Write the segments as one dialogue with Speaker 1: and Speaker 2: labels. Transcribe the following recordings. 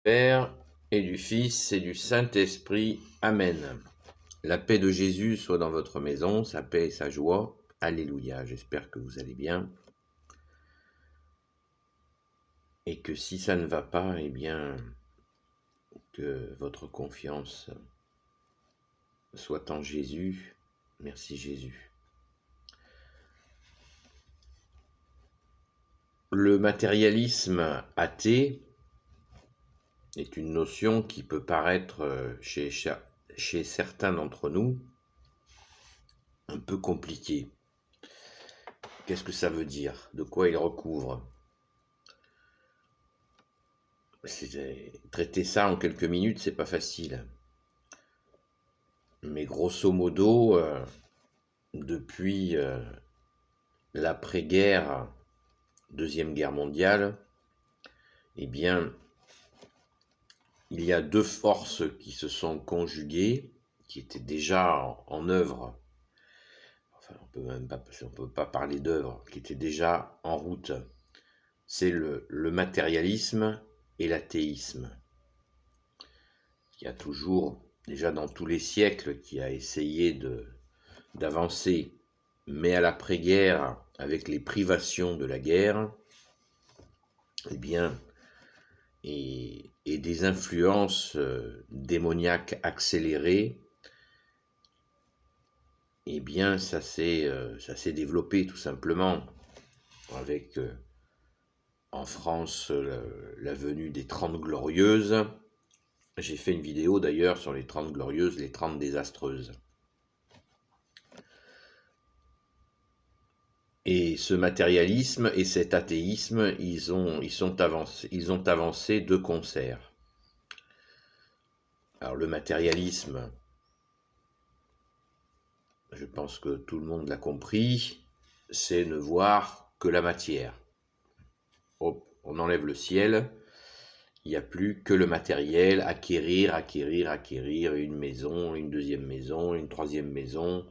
Speaker 1: Père et du Fils et du Saint-Esprit. Amen. La paix de Jésus soit dans votre maison, sa paix et sa joie. Alléluia. J'espère que vous allez bien. Et que si ça ne va pas, eh bien, que votre confiance soit en Jésus. Merci Jésus. Le matérialisme athée est une notion qui peut paraître chez certains d'entre nous un peu compliquée. Qu'est-ce que ça veut dire? De quoi il recouvre? Traiter ça en quelques minutes, c'est pas facile. Mais grosso modo, depuis l'après-guerre, Deuxième Guerre mondiale, eh bien, il y a deux forces qui se sont conjuguées, qui étaient déjà en œuvre. Enfin, on peut pas parler d'œuvre, qui étaient déjà en route. C'est le matérialisme et l'athéisme. Il y a toujours, déjà dans tous les siècles, qui a essayé d'avancer, mais à l'après-guerre, avec les privations de la guerre, eh bien, et des influences démoniaques accélérées, eh bien, ça s'est développé tout simplement, avec en France la venue des 30 Glorieuses. J'ai fait une vidéo d'ailleurs sur les 30 Glorieuses, les 30 désastreuses. Et ce matérialisme et cet athéisme, ils ont avancé de concert. Alors le matérialisme, je pense que tout le monde l'a compris, c'est ne voir que la matière. Hop, on enlève le ciel, il n'y a plus que le matériel, acquérir, une maison, une deuxième maison, une troisième maison,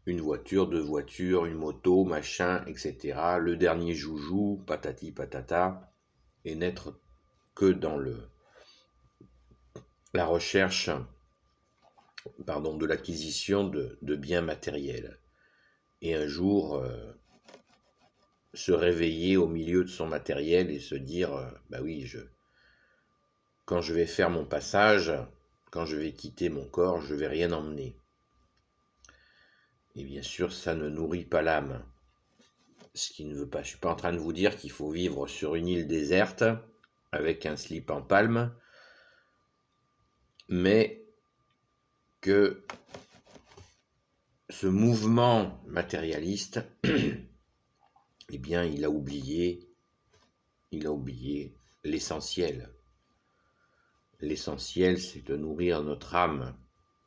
Speaker 1: une voiture, deux voitures, une moto, machin, etc. Le dernier joujou, patati patata, et n'être que dans la recherche de l'acquisition de biens matériels. Et un jour, se réveiller au milieu de son matériel et se dire, bah oui, quand je vais faire mon passage, quand je vais quitter mon corps, je ne vais rien emmener. Et bien sûr, ça ne nourrit pas l'âme. Ce qui ne veut pas, je ne suis pas en train de vous dire qu'il faut vivre sur une île déserte avec un slip en palme, mais que ce mouvement matérialiste, eh bien, il a oublié l'essentiel. L'essentiel, c'est de nourrir notre âme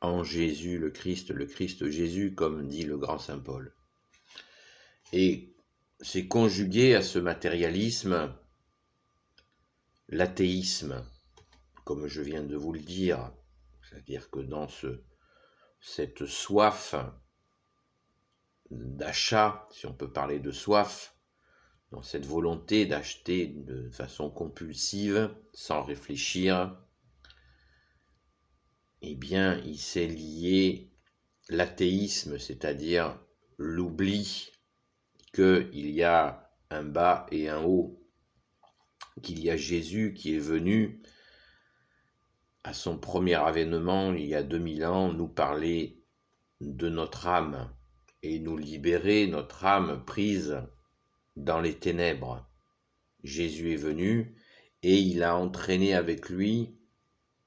Speaker 1: en Jésus le Christ Jésus, comme dit le grand Saint Paul. Et c'est conjugué à ce matérialisme l'athéisme, comme je viens de vous le dire, c'est-à-dire que dans cette soif d'achat, si on peut parler de soif, dans cette volonté d'acheter de façon compulsive, sans réfléchir, eh bien, il s'est lié l'athéisme, c'est-à-dire l'oubli qu'il y a un bas et un haut, qu'il y a Jésus qui est venu à son premier avènement il y a 2000 ans nous parler de notre âme et nous libérer notre âme prise dans les ténèbres. Jésus est venu et il a entraîné avec lui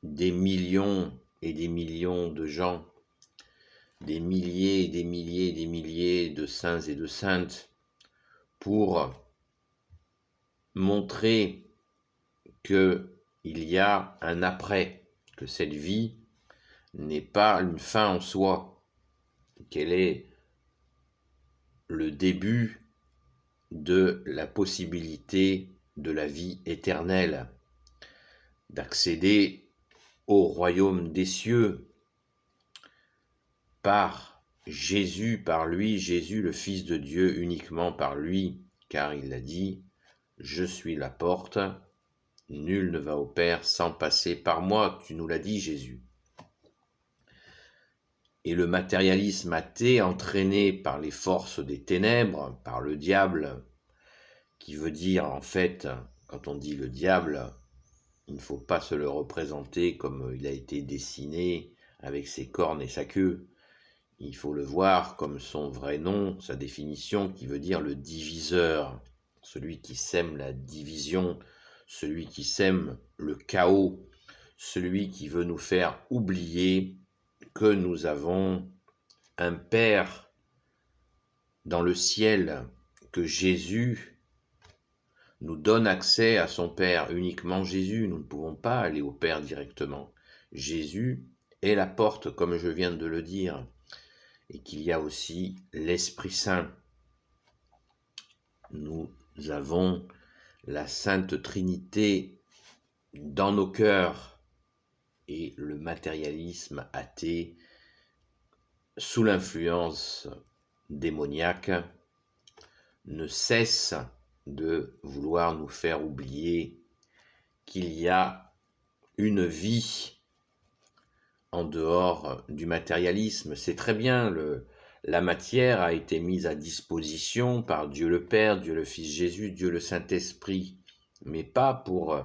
Speaker 1: des millions et des millions de gens, des milliers et des milliers et des milliers de saints et de saintes, pour montrer qu'il y a un après, que cette vie n'est pas une fin en soi, qu'elle est le début de la possibilité de la vie éternelle, d'accéder au royaume des cieux par Jésus, par lui, Jésus le Fils de Dieu, uniquement par lui, car il a dit « Je suis la porte, Nul ne va au Père sans passer par moi, tu nous l'as dit, Jésus. Et le matérialisme athée, entraîné par les forces des ténèbres, par le diable, qui veut dire en fait, quand on dit le diable, il ne faut pas se le représenter comme il a été dessiné avec ses cornes et sa queue. Il faut le voir comme son vrai nom, sa définition, qui veut dire le diviseur, celui qui sème la division, celui qui sème le chaos, celui qui veut nous faire oublier que nous avons un Père dans le ciel, que Jésus nous donne accès à son Père, uniquement Jésus. Nous ne pouvons pas aller au Père directement. Jésus est la porte, comme je viens de le dire, et qu'il y a aussi l'Esprit Saint. Nous avons la Sainte Trinité dans nos cœurs, et le matérialisme athée, sous l'influence démoniaque, ne cesse de vouloir nous faire oublier qu'il y a une vie en dehors du matérialisme. C'est très bien, la matière a été mise à disposition par Dieu le Père, Dieu le Fils Jésus, Dieu le Saint-Esprit, mais pas pour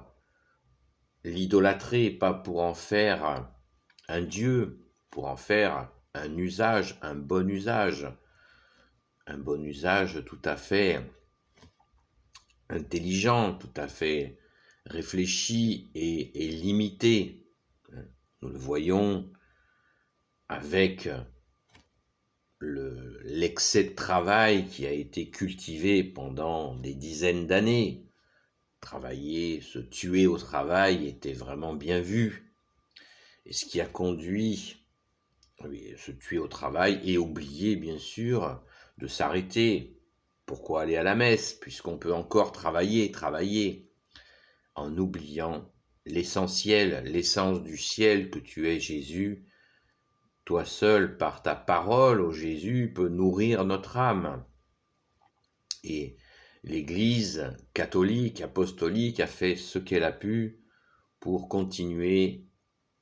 Speaker 1: l'idolâtrer, pas pour en faire un Dieu, pour en faire un usage, un bon usage tout à fait intelligent, tout à fait réfléchi et limité. Nous le voyons avec l'excès de travail qui a été cultivé pendant des dizaines d'années. Travailler, se tuer au travail était vraiment bien vu. Et ce qui a conduit se tuer au travail et oublier, bien sûr, de s'arrêter. Pourquoi aller à la messe, puisqu'on peut encore travailler, en oubliant l'essentiel, l'essence du ciel que tu es, Jésus. Toi seul, par ta parole, ô Jésus, peut nourrir notre âme. Et l'Église catholique, apostolique, a fait ce qu'elle a pu pour continuer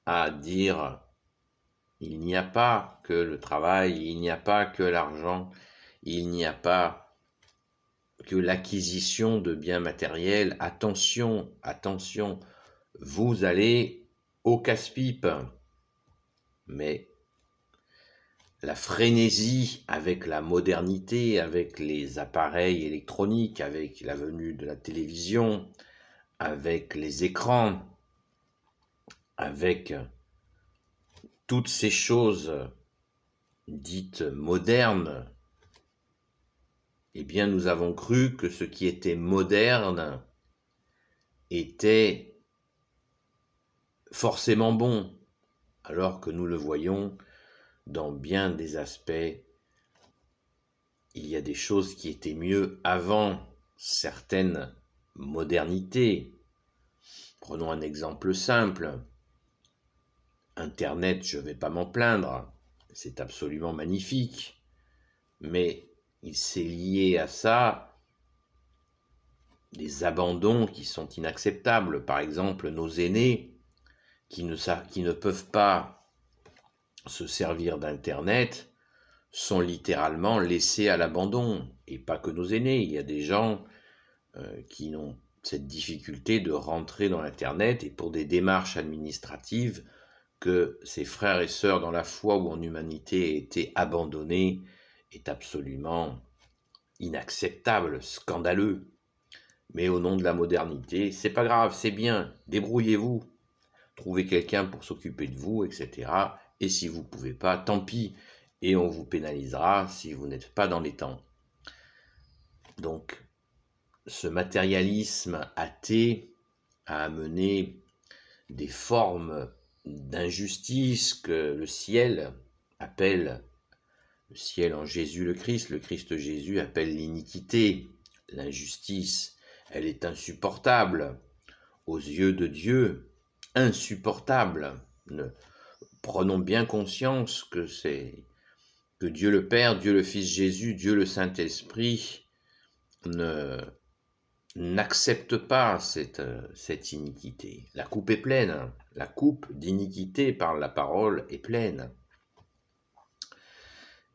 Speaker 1: à dire: il n'y a pas que le travail, il n'y a pas que l'argent, il n'y a pas que l'acquisition de biens matériels. Attention, attention, vous allez au casse-pipe. Mais la frénésie avec la modernité, avec les appareils électroniques, avec la venue de la télévision, avec les écrans, avec toutes ces choses dites modernes, eh bien nous avons cru que ce qui était moderne était forcément bon, alors que nous le voyons dans bien des aspects. Il y a des choses qui étaient mieux avant certaines modernités. Prenons un exemple simple. Internet, je ne vais pas m'en plaindre, c'est absolument magnifique, mais il s'est lié à ça des abandons qui sont inacceptables. Par exemple, nos aînés qui ne peuvent pas se servir d'Internet sont littéralement laissés à l'abandon. Et pas que nos aînés, il y a des gens qui ont cette difficulté de rentrer dans Internet, et pour des démarches administratives, que ces frères et sœurs dans la foi ou en humanité aient été abandonnés est absolument inacceptable, scandaleux. Mais au nom de la modernité, c'est pas grave, c'est bien, débrouillez-vous, trouvez quelqu'un pour s'occuper de vous, etc. Et si vous ne pouvez pas, tant pis, et on vous pénalisera si vous n'êtes pas dans les temps. Donc, ce matérialisme athée a amené des formes d'injustice que le ciel appelle, le ciel en Jésus le Christ Jésus appelle l'iniquité, l'injustice. Elle est insupportable aux yeux de Dieu, insupportable. Prenons bien conscience que Dieu le Père, Dieu le Fils Jésus, Dieu le Saint-Esprit ne n'accepte pas cette iniquité. La coupe est pleine, la coupe d'iniquité par la parole est pleine.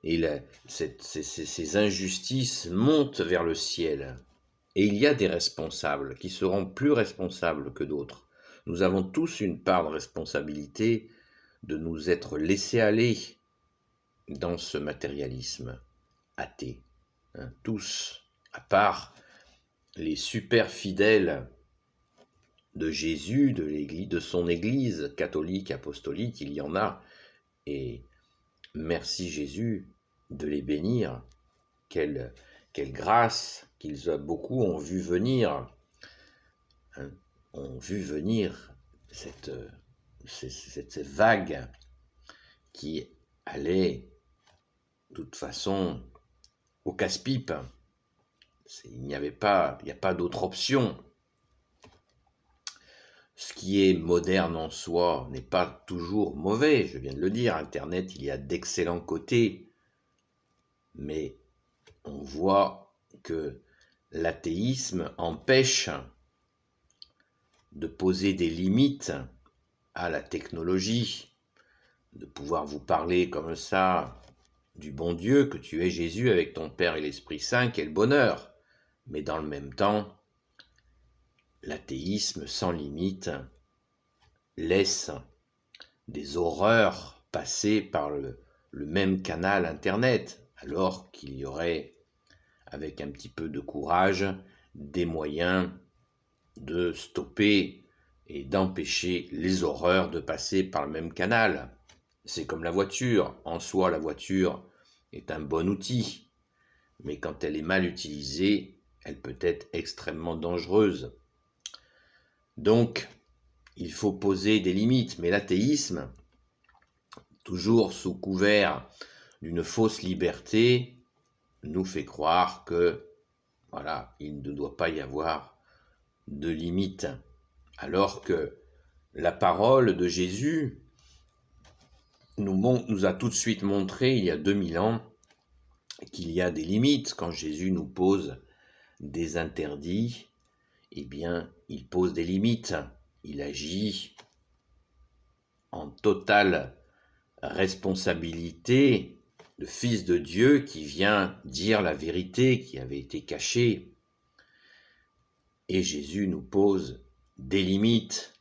Speaker 1: Et ces injustices montent vers le ciel. Et il y a des responsables qui seront plus responsables que d'autres. Nous avons tous une part de responsabilité de nous être laissés aller dans ce matérialisme athée. Tous, à part les super fidèles de Jésus, de l'Église, de son Église catholique, apostolique, il y en a. Et merci Jésus de les bénir. Quelle grâce qu'ils beaucoup ont vu venir, ont vu venir cette vague qui allait de toute façon au casse-pipe. Il n'y a pas d'autre option. Ce qui est moderne en soi n'est pas toujours mauvais, je viens de le dire. Internet, il y a d'excellents côtés, mais on voit que l'athéisme empêche de poser des limites à la technologie, de pouvoir vous parler comme ça du bon Dieu, que tu es Jésus avec ton Père et l'Esprit Saint, quel bonheur. Mais dans le même temps, l'athéisme sans limite laisse des horreurs passer par le même canal Internet, alors qu'il y aurait, avec un petit peu de courage, des moyens de stopper et d'empêcher les horreurs de passer par le même canal. C'est comme la voiture. En soi, la voiture est un bon outil, mais quand elle est mal utilisée, elle peut être extrêmement dangereuse. Donc, il faut poser des limites, mais l'athéisme, toujours sous couvert d'une fausse liberté, nous fait croire que, voilà, il ne doit pas y avoir de limites. Alors que la parole de Jésus nous a tout de suite montré, il y a 2000 ans, qu'il y a des limites. Quand Jésus nous pose des interdits, eh bien, il pose des limites. Il agit en totale responsabilité, le Fils de Dieu qui vient dire la vérité qui avait été cachée. Et Jésus nous pose des limites,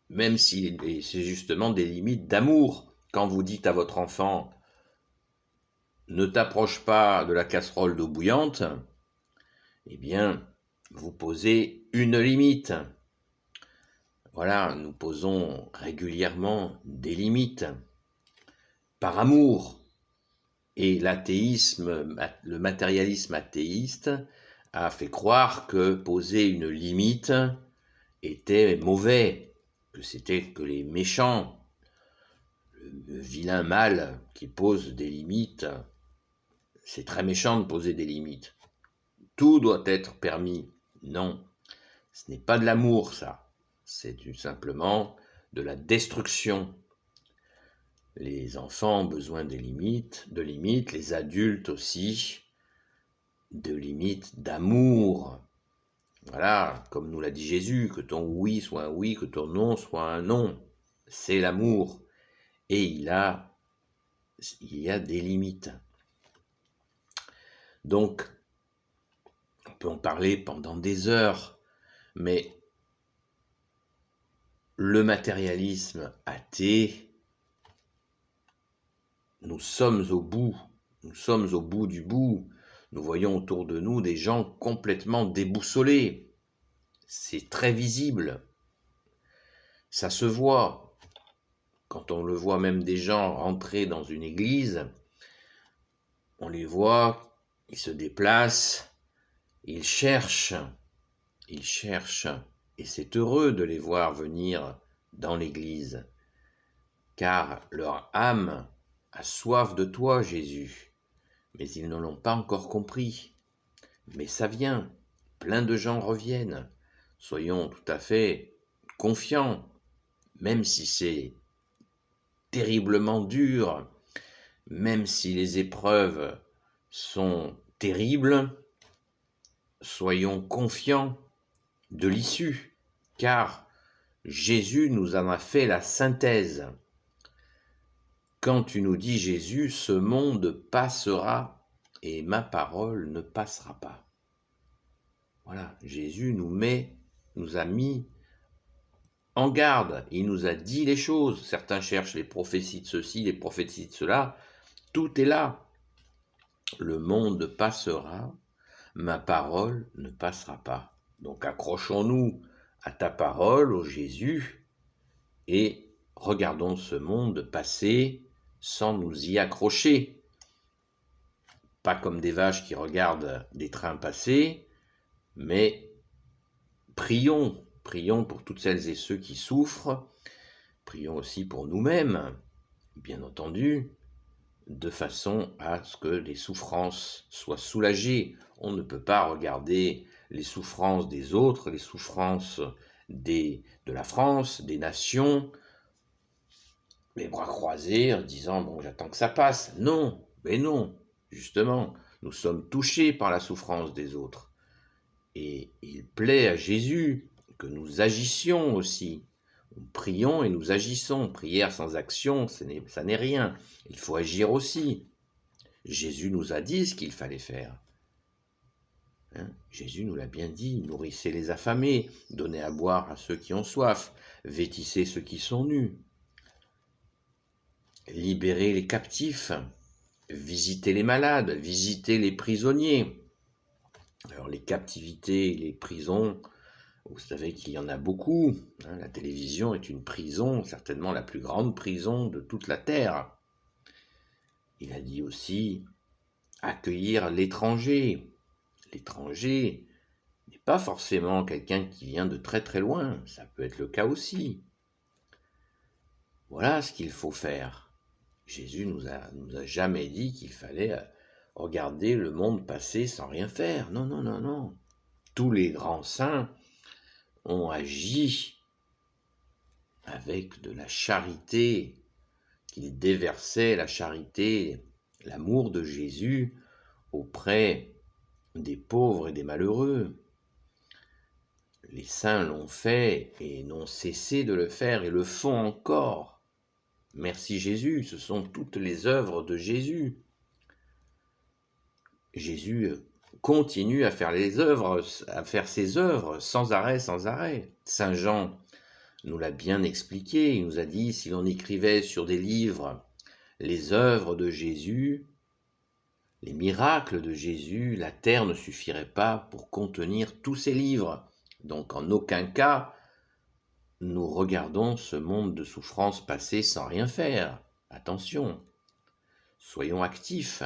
Speaker 1: même si c'est justement des limites d'amour. Quand vous dites à votre enfant « ne t'approche pas de la casserole d'eau bouillante », eh bien, vous posez une limite. Voilà, nous posons régulièrement des limites par amour. Et l'athéisme, le matérialisme athéiste a fait croire que poser une limite était mauvais, que c'était que les méchants, le vilain mal qui pose des limites. C'est très méchant de poser des limites. Tout doit être permis. Non, ce n'est pas de l'amour, ça. C'est tout simplement de la destruction. Les enfants ont besoin de limites, les adultes aussi, de limites d'amour. Voilà, comme nous l'a dit Jésus, que ton oui soit un oui, que ton non soit un non. C'est l'amour. Et il y a des limites. Donc, on peut en parler pendant des heures, mais le matérialisme athée, nous sommes au bout du bout. Nous voyons autour de nous des gens complètement déboussolés. C'est très visible. Ça se voit. Quand on le voit même des gens rentrer dans une église, on les voit, ils se déplacent, ils cherchent, et c'est heureux de les voir venir dans l'église, car leur âme a soif de toi, Jésus, mais ils ne l'ont pas encore compris. Mais ça vient, plein de gens reviennent, soyons tout à fait confiants, même si c'est terriblement dur, même si les épreuves sont terribles, soyons confiants de l'issue, car Jésus nous en a fait la synthèse. Quand tu nous dis Jésus, ce monde passera et ma parole ne passera pas. Voilà, Jésus nous a mis en garde, il nous a dit les choses. Certains cherchent les prophéties de ceci, les prophéties de cela. Tout est là. Le monde passera, ma parole ne passera pas. Donc accrochons-nous à ta parole, ô Jésus, et regardons ce monde passer sans nous y accrocher. Pas comme des vaches qui regardent des trains passer, mais prions pour toutes celles et ceux qui souffrent, prions aussi pour nous-mêmes, bien entendu, de façon à ce que les souffrances soient soulagées. On ne peut pas regarder les souffrances des autres, les souffrances de la France, des nations, les bras croisés en disant « bon, j'attends que ça passe ». Non, mais non, justement, nous sommes touchés par la souffrance des autres. Et il plaît à Jésus que nous agissions aussi. Nous prions et nous agissons. Prière sans action, ça n'est rien. Il faut agir aussi. Jésus nous a dit ce qu'il fallait faire. Jésus nous l'a bien dit, nourrissez les affamés, donnez à boire à ceux qui ont soif, vêtissez ceux qui sont nus, libérez les captifs, visitez les malades, visitez les prisonniers. Alors les captivités, les prisons, vous savez qu'il y en a beaucoup. La télévision est une prison, certainement la plus grande prison de toute la terre. Il a dit aussi accueillir l'étranger. L'étranger n'est pas forcément quelqu'un qui vient de très très loin, ça peut être le cas aussi. Voilà ce qu'il faut faire. Jésus nous a jamais dit qu'il fallait regarder le monde passer sans rien faire. Non, non, non, non. Tous les grands saints ont agi avec de la charité, qu'ils déversaient la charité, l'amour de Jésus auprès des pauvres et des malheureux. Les saints l'ont fait et n'ont cessé de le faire et le font encore. Merci Jésus, ce sont toutes les œuvres de Jésus. Jésus continue à faire ses œuvres sans arrêt, sans arrêt. Saint Jean nous l'a bien expliqué, il nous a dit, si l'on écrivait sur des livres les œuvres de Jésus, les miracles de Jésus, la terre ne suffirait pas pour contenir tous ces livres. Donc en aucun cas, nous regardons ce monde de souffrance passer sans rien faire. Attention, soyons actifs.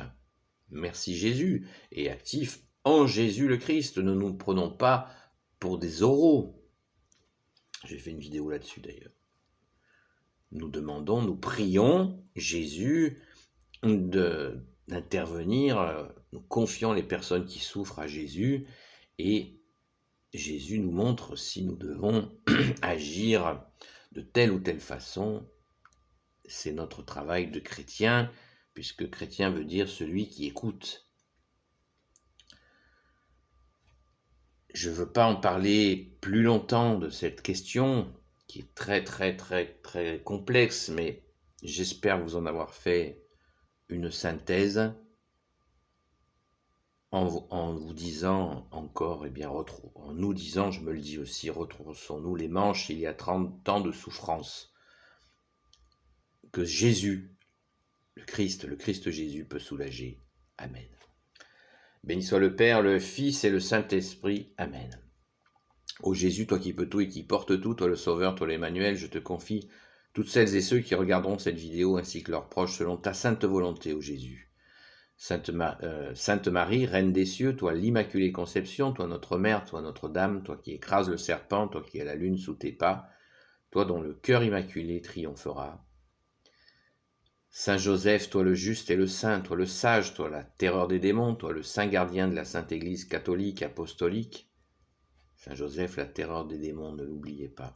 Speaker 1: Merci Jésus, et actifs en Jésus le Christ. Ne nous prenons pas pour des oraux. J'ai fait une vidéo là-dessus d'ailleurs. Nous demandons, nous prions Jésus d'intervenir, nous confions les personnes qui souffrent à Jésus, et Jésus nous montre si nous devons agir de telle ou telle façon. C'est notre travail de chrétien, puisque chrétien veut dire celui qui écoute. Je ne veux pas en parler plus longtemps de cette question, qui est très très très très complexe, mais j'espère vous en avoir fait une synthèse en vous disant encore, en nous disant, je me le dis aussi, retroussons-nous les manches, il y a 30 ans de souffrance que Jésus, le Christ Jésus peut soulager. Amen. Béni soit le Père, le Fils et le Saint-Esprit. Amen. Ô Jésus, toi qui peux tout et qui portes tout, toi le Sauveur, toi l'Emmanuel, je te confie toutes celles et ceux qui regarderont cette vidéo ainsi que leurs proches selon ta sainte volonté, ô Jésus. Sainte Marie, Reine des cieux, toi l'Immaculée Conception, toi notre Mère, toi Notre-Dame, toi qui écrases le serpent, toi qui as la lune sous tes pas, toi dont le cœur immaculé triomphera. Saint Joseph, toi le juste et le saint, toi le sage, toi la terreur des démons, toi le saint gardien de la Sainte Église catholique, apostolique. Saint Joseph, la terreur des démons, ne l'oubliez pas.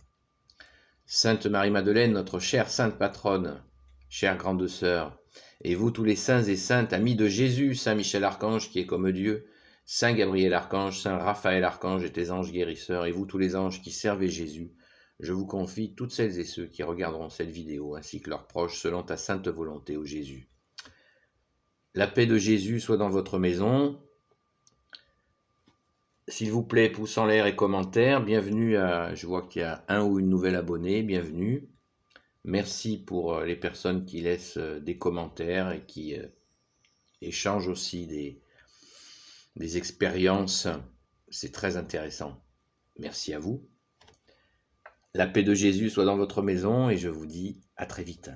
Speaker 1: Sainte Marie-Madeleine, notre chère sainte patronne, chère grande sœur, et vous tous les saints et saintes, amis de Jésus, Saint Michel Archange qui est comme Dieu, Saint Gabriel Archange, Saint Raphaël Archange et tes anges guérisseurs, et vous tous les anges qui servez Jésus, je vous confie toutes celles et ceux qui regarderont cette vidéo, ainsi que leurs proches, selon ta sainte volonté, ô Jésus. La paix de Jésus soit dans votre maison. S'il vous plaît, pouce en l'air et commentaire. Bienvenue à, je vois qu'il y a un ou une nouvelle abonnée, bienvenue. Merci pour les personnes qui laissent des commentaires et qui échangent aussi des expériences. C'est très intéressant. Merci à vous. La paix de Jésus soit dans votre maison et je vous dis à très vite.